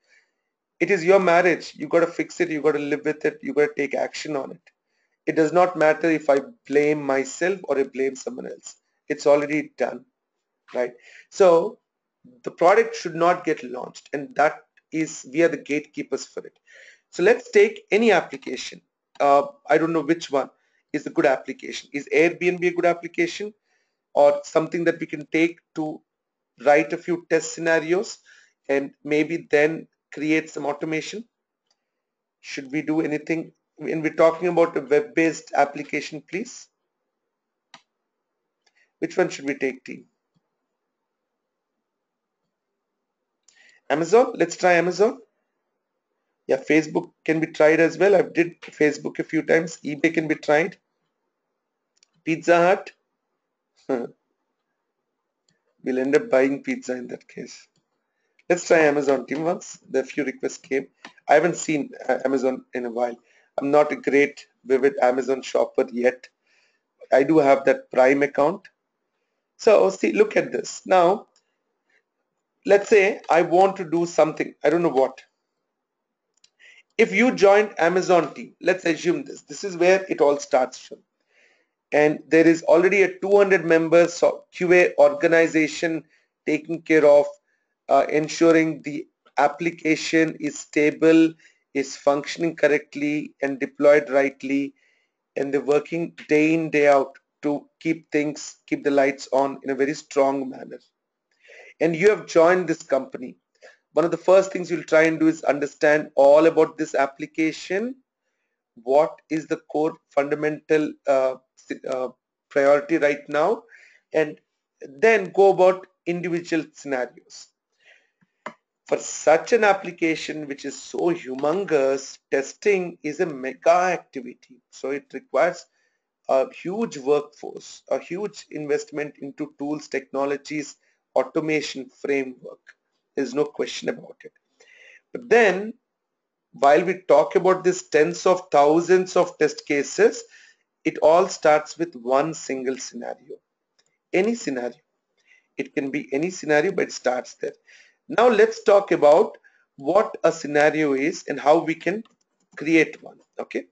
Speaker 1: It is your marriage. You got to fix it. You got to live with it. You got to take action on it. It does not matter if I blame myself or I blame someone else. It's already done, right? So the product should not get launched, and that is, we are the gatekeepers for it. So let's take any application. I don't know which one is a good application. Is Airbnb a good application, or something that we can take to write a few test scenarios and maybe then create some automation? Should we do anything when we're talking about a web-based application, please? Which one should we take, team? Amazon? Let's try Amazon. Yeah, Facebook can be tried as well. I've did Facebook a few times. eBay can be tried. Pizza Hut. We'll end up buying pizza in that case. Let's try Amazon, team, once the few requests came. I haven't seen Amazon in a while. I'm not a great vivid Amazon shopper yet. I do have that Prime account. So see, look at this. Now, let's say I want to do something. I don't know what. If you joined Amazon team, let's assume this. This is where it all starts from. And there is already a 200 members QA organization taking care of ensuring the application is stable, is functioning correctly and deployed rightly, and they're working day in, day out to keep the lights on in a very strong manner. And you have joined this company. One of the first things you'll try and do is understand all about this application. What is the core fundamental priority right now, and then go about individual scenarios. For such an application which is so humongous, testing is a mega activity. So it requires a huge workforce, a huge investment into tools, technologies, automation framework. There's no question about it. But then, while we talk about this tens of thousands of test cases, it all starts with one single scenario. Any scenario. It can be any scenario, but it starts there. Now let's talk about what a scenario is and how we can create one. Okay.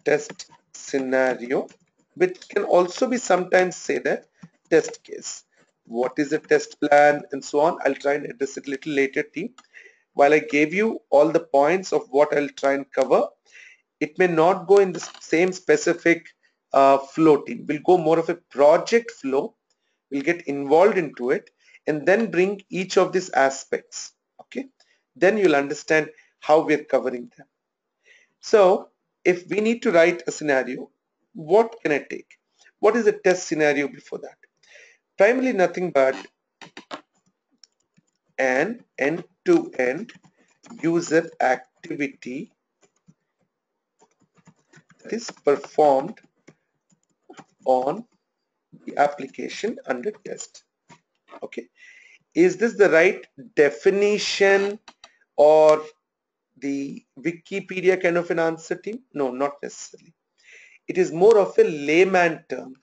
Speaker 1: Test scenario, which can also be sometimes say that test case. What is a test plan and so on. I'll try and address it a little later, team. While I gave you all the points of what I'll try and cover, it may not go in the same specific flow, team. We'll go more of a project flow. We'll get involved into it and then bring each of these aspects. Okay. Then you'll understand how we're covering them. So if we need to write a scenario, what can I take? What is the test scenario before that? Primarily nothing but an end-to-end user activity that is performed on the application under test. Okay. Is this the right definition or the Wikipedia kind of an answer, team? No, not necessarily. It is more of a layman term.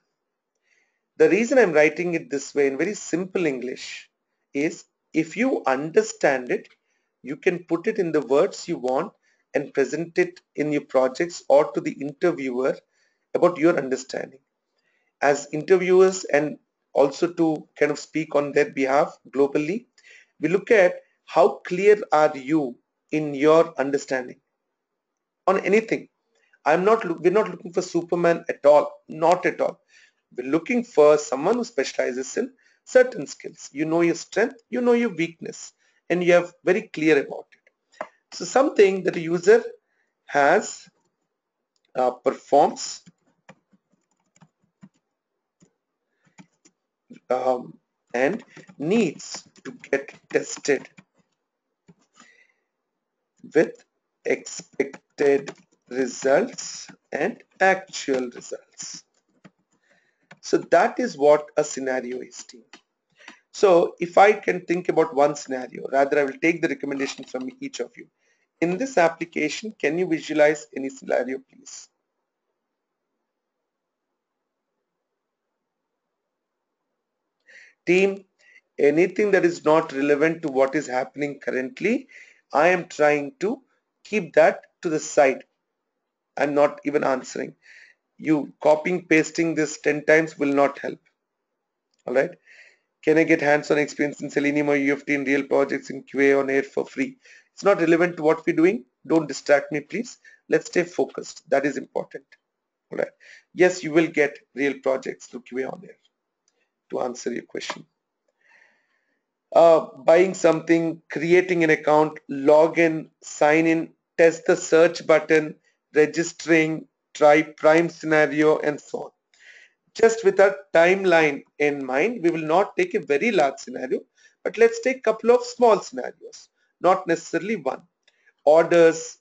Speaker 1: The reason I'm writing it this way in very simple English is if you understand it, you can put it in the words you want and present it in your projects or to the interviewer about your understanding. As interviewers and also to kind of speak on their behalf globally, we look at how clear are you in your understanding on anything. We're not looking for Superman at all, not at all. We're looking for someone who specializes in certain skills. You know your strength, you know your weakness, and you are very clear about it. So something that a user has performs and needs to get tested with expected results and actual results. So that is what a scenario is, team. So if I can think about one scenario, rather I will take the recommendation from each of you. In this application, can you visualize any scenario, please? Team, anything that is not relevant to what is happening currently, I am trying to keep that to the side. I'm not even answering. You copying, pasting this 10 times will not help. All right. Can I get hands-on experience in Selenium or UFT in real projects in QA on air for free? It's not relevant to what we're doing. Don't distract me, please. Let's stay focused. That is important. All right. Yes, you will get real projects through QA on air to answer your question. Buying something, creating an account, log in, sign in, test the search button, registering, try prime scenario, and so on. Just with a timeline in mind, we will not take a very large scenario, but let's take a couple of small scenarios, not necessarily one. Orders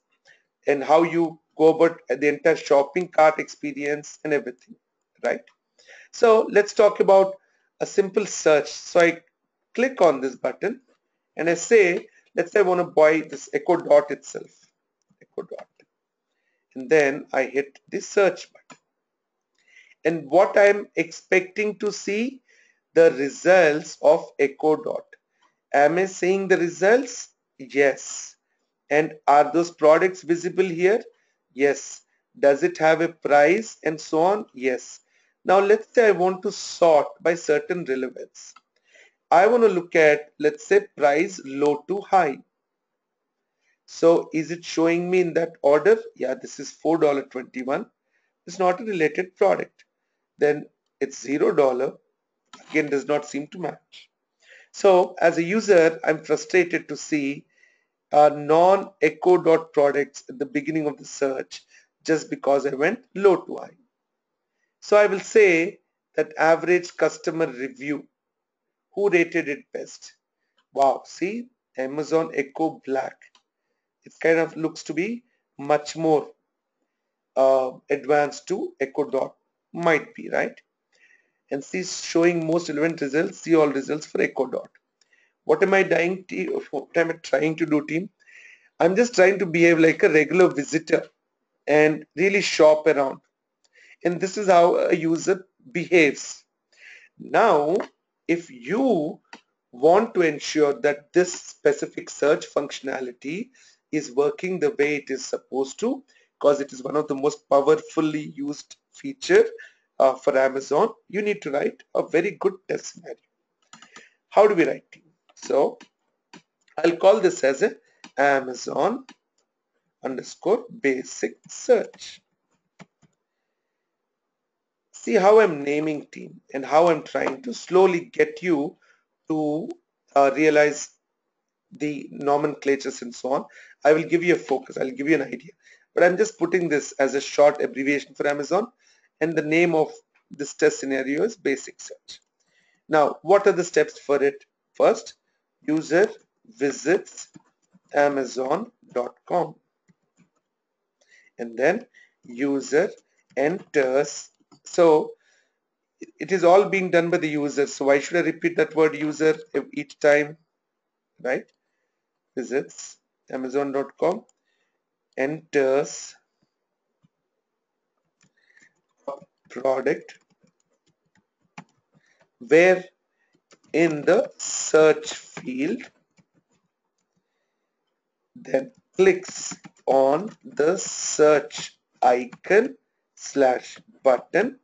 Speaker 1: and how you go about the entire shopping cart experience and everything, right? So let's talk about a simple search. So I click on this button and I say, let's say I want to buy this Echo Dot itself, Echo Dot, and then I hit the search button. And what I'm expecting to see, the results of Echo Dot. Am I seeing the results? Yes. And are those products visible here? Yes. Does it have a price and so on? Yes. Now let's say I want to sort by certain relevance. I want to look at, let's say, price low to high. So is it showing me in that order? Yeah, this is $4.21. It's not a related product. Then it's $0. Again, does not seem to match. So as a user, I'm frustrated to see non-echo dot products at the beginning of the search just because I went low to high. So I will say that average customer review, who rated it best? Wow, see, Amazon Echo Black. It kind of looks to be much more advanced to Echo Dot, might be, right? And see showing most relevant results, see all results for Echo Dot. What am I trying to do, team? I'm just trying to behave like a regular visitor and really shop around. And this is how a user behaves. Now, if you want to ensure that this specific search functionality is working the way it is supposed to, because it is one of the most powerfully used feature for Amazon, you need to write a very good test scenario. How do we write it? So I'll call this as a Amazon underscore basic search. See how I'm naming team and how I'm trying to slowly get you to realize the nomenclatures and so on. I will give you a focus. I'll give you an idea. But I'm just putting this as a short abbreviation for Amazon, and the name of this test scenario is basic search. Now, what are the steps for it? First, user visits amazon.com, and then user enters. So it is all being done by the user. So why should I repeat that word user each time, right? Visits amazon.com, enters product, where in the search field then clicks on the search icon / button,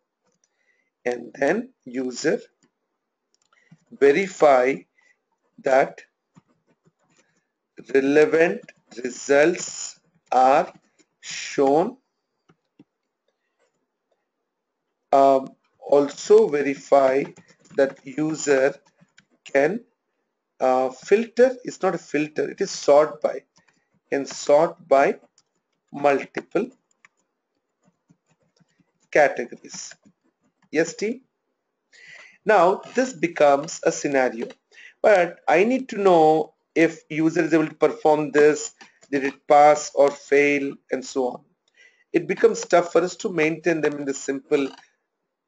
Speaker 1: and then user verify that relevant results are shown. Also verify that user can filter. It's not a filter, it is sort by, can sort by multiple categories. Yes, team? Now this becomes a scenario, but I need to know if user is able to perform this, did it pass or fail, and so on. It becomes tough for us to maintain them in the simple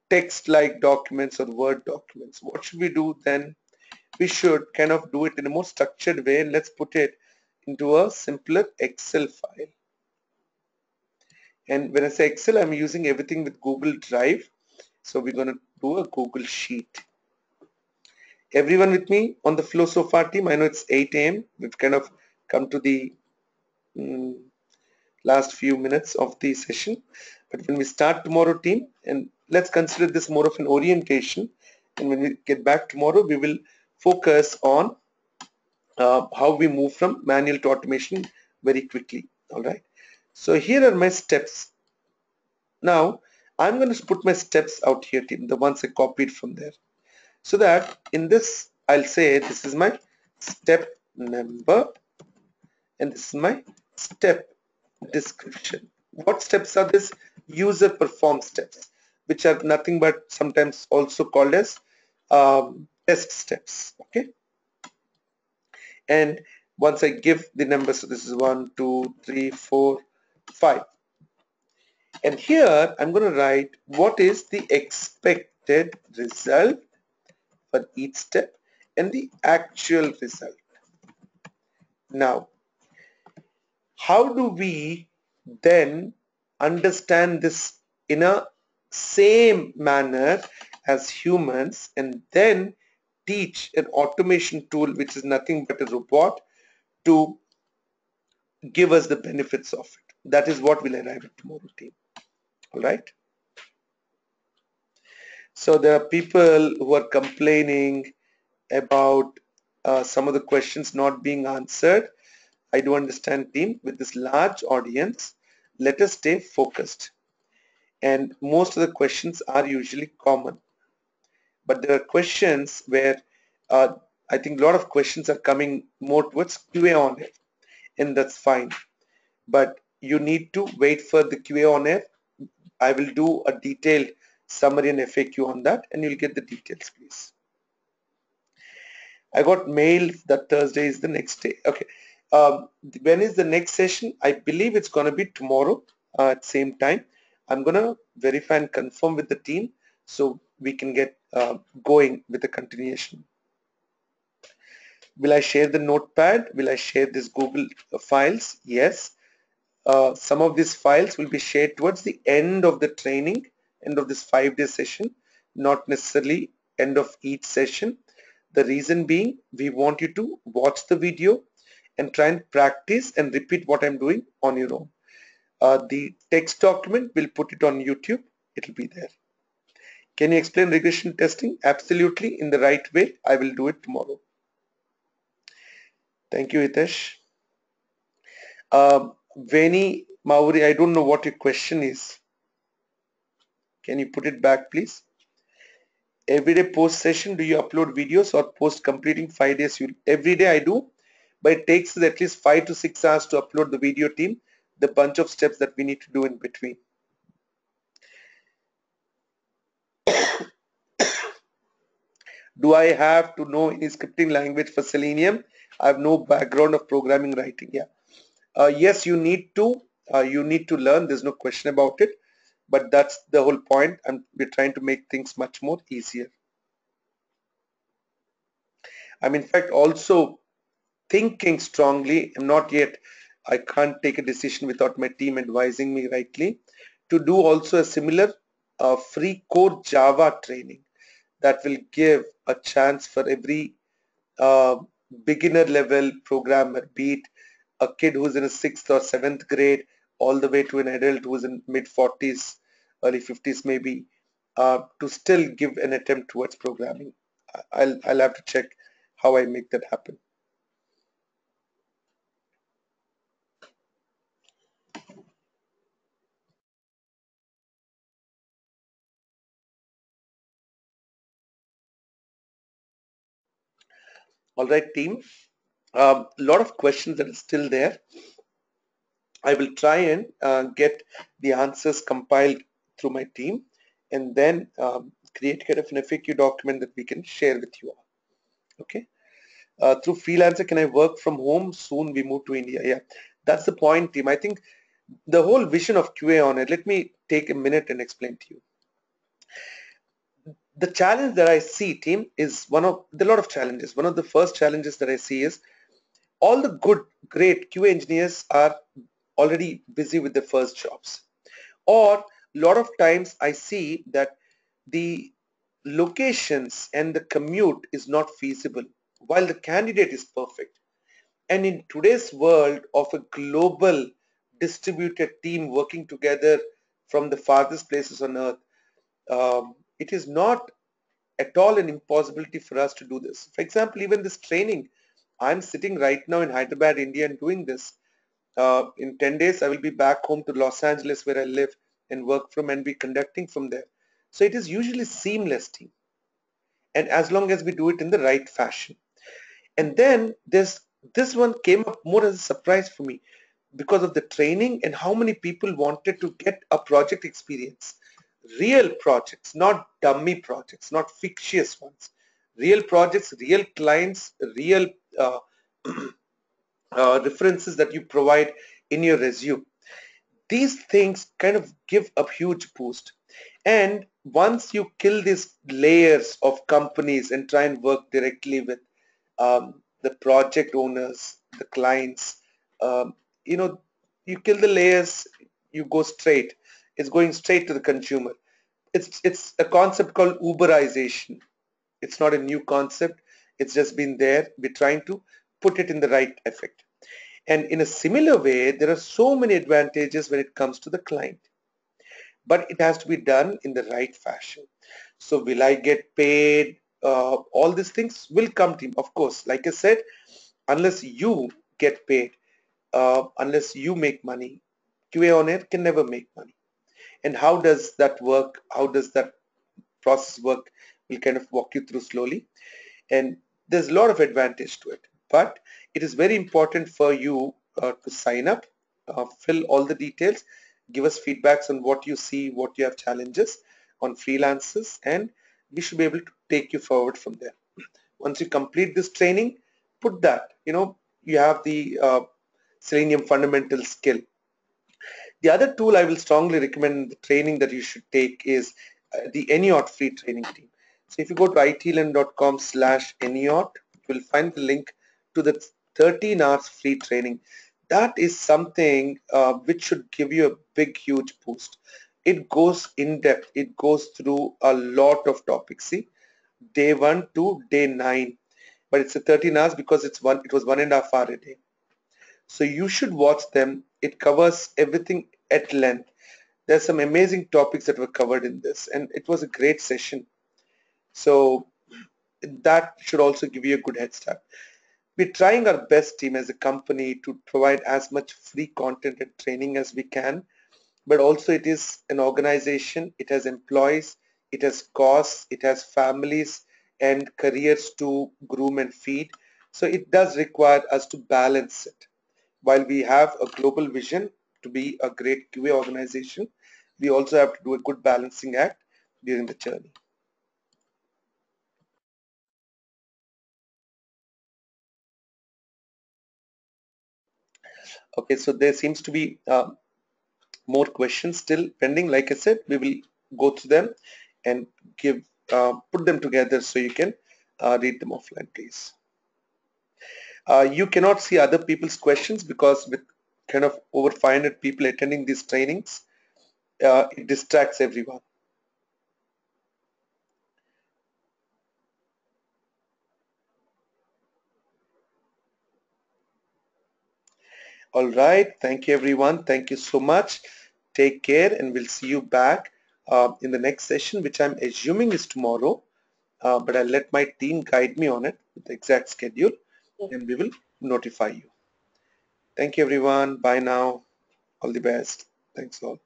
Speaker 1: text like documents or Word documents. What should we do then? We should kind of do it in a more structured way, and let's put it into a simpler Excel file. And when I say Excel, I'm using everything with Google Drive. So we're going to do a Google Sheet. Everyone with me on the flow so far, team? I know it's 8 a.m. We've kind of come to the last few minutes of the session. But when we start tomorrow, team, and let's consider this more of an orientation. And when we get back tomorrow, we will focus on how we move from manual to automation very quickly. All right. So here are my steps. Now I'm going to put my steps out here, team, the ones I copied from there, so that in this I'll say this is my step number and this is my step description. What steps are this? User perform steps, which are nothing but sometimes also called as test steps. Okay. And once I give the number, so this is 1, 2, 3, 4, 5. And here I'm going to write what is the expected result for each step and the actual result. Now, how do we then understand this in a same manner as humans and then teach an automation tool, which is nothing but a robot, to give us the benefits of it? That is what we'll arrive at tomorrow, team. All right. So there are people who are complaining about some of the questions not being answered. I do understand, team. With this large audience, let us stay focused. And most of the questions are usually common. But there are questions where I think a lot of questions are coming more towards QA on it, and that's fine. But you need to wait for the QA on it. I will do a detailed summary and FAQ on that, and you'll get the details, please. I got mail that Thursday is the next day. Okay. When is the next session? I believe it's going to be tomorrow at same time. I'm going to verify and confirm with the team so we can get going with the continuation. Will I share the notepad? Will I share this Google files? Yes. Some of these files will be shared towards the end of the training, end of this 5-day session, not necessarily end of each session. The reason being, we want you to watch the video and try and practice and repeat what I'm doing on your own. The text document, we'll put it on YouTube. It'll be there. Can you explain regression testing? Absolutely, in the right way. I will do it tomorrow. Thank you, Hitesh. Veni Mauri, I don't know what your question is. Can you put it back, please? Everyday post session, do you upload videos or post completing 5 days? Every day I do, but it takes at least 5 to 6 hours to upload the video, team, the bunch of steps that we need to do in between. Do I have to know any scripting language for Selenium? I have no background of programming writing. Yeah. Yes, you need to learn. There's no question about it. But that's the whole point. We're trying to make things much more easier. I'm in fact also thinking strongly. I'm not yet. I can't take a decision without my team advising me rightly to do also a similar a free core Java training that will give a chance for every uh, beginner level programmer, be it a kid who's in a 6th or 7th grade, all the way to an adult who's in mid 40s, early 50s maybe, to still give an attempt towards programming. I'll have to check how I make that happen. All right, team. A lot of questions that are still there. I will try and get the answers compiled through my team, and then create kind of an FAQ document that we can share with you all. Okay. Through freelancer, can I work from home? Soon we move to India. Yeah, that's the point, team. I think the whole vision of QA on it, let me take a minute and explain to you. The challenge that I see, team, is there are a lot of challenges. One of the first challenges that I see is all the good, great QA engineers are already busy with their first jobs. Or a lot of times I see that the locations and the commute is not feasible while the candidate is perfect. And in today's world of a global distributed team working together from the farthest places on earth, it is not at all an impossibility for us to do this. For example, even this training, I'm sitting right now in Hyderabad, India, and doing this. In 10 days, I will be back home to Los Angeles where I live and work from and be conducting from there. So it is usually seamless, team. And as long as we do it in the right fashion. And then this one came up more as a surprise for me because of the training and how many people wanted to get a project experience. Real projects, not dummy projects, not fictitious ones. Real projects, real clients, real references that you provide in your resume. These things kind of give a huge boost. And once you kill these layers of companies and try and work directly with the project owners, the clients, um, you know, you kill the layers, you go straight. It's going straight to the consumer. It's a concept called Uberization. It's not a new concept. It's just been there. We're trying to put it in the right effect. And in a similar way, there are so many advantages when it comes to the client, but it has to be done in the right fashion. So will I get paid? All these things will come to him. Of course, like I said, unless you get paid, unless you make money, QA on air can never make money. And how does that work? How does that process work? We'll kind of walk you through slowly. And there's a lot of advantage to it, but it is very important for you to sign up, fill all the details, give us feedbacks on what you see, what you have challenges on freelancers, and we should be able to take you forward from there. Once you complete this training, put that, you have the Selenium Fundamentals skill. The other tool I will strongly recommend, the training that you should take, is the ENIOT free training team. So if you go to itlearn.com/ENIOT, you will find the link to the 13 hours free training. That is something which should give you a big, huge boost. It goes in depth. It goes through a lot of topics. See, day 1 to day 9, but it's a 13 hours because it was 1.5 hours a day. So you should watch them. It covers everything at length. There's some amazing topics that were covered in this, and it was a great session. So that should also give you a good head start. We're trying our best, team, as a company to provide as much free content and training as we can, but also it is an organization. It has employees, it has costs, it has families and careers to groom and feed. So it does require us to balance it. While we have a global vision to be a great QA organization, we also have to do a good balancing act during the journey. Okay, so there seems to be more questions still pending. Like I said, we will go through them and put them together so you can read them offline, please. You cannot see other people's questions because with kind of over 500 people attending these trainings, it distracts everyone. All right. Thank you, everyone. Thank you so much. Take care, and we'll see you back in the next session, which I'm assuming is tomorrow. But I'll let my team guide me on it with the exact schedule, and we will notify you. Thank you, everyone. Bye now. All the best. Thanks all.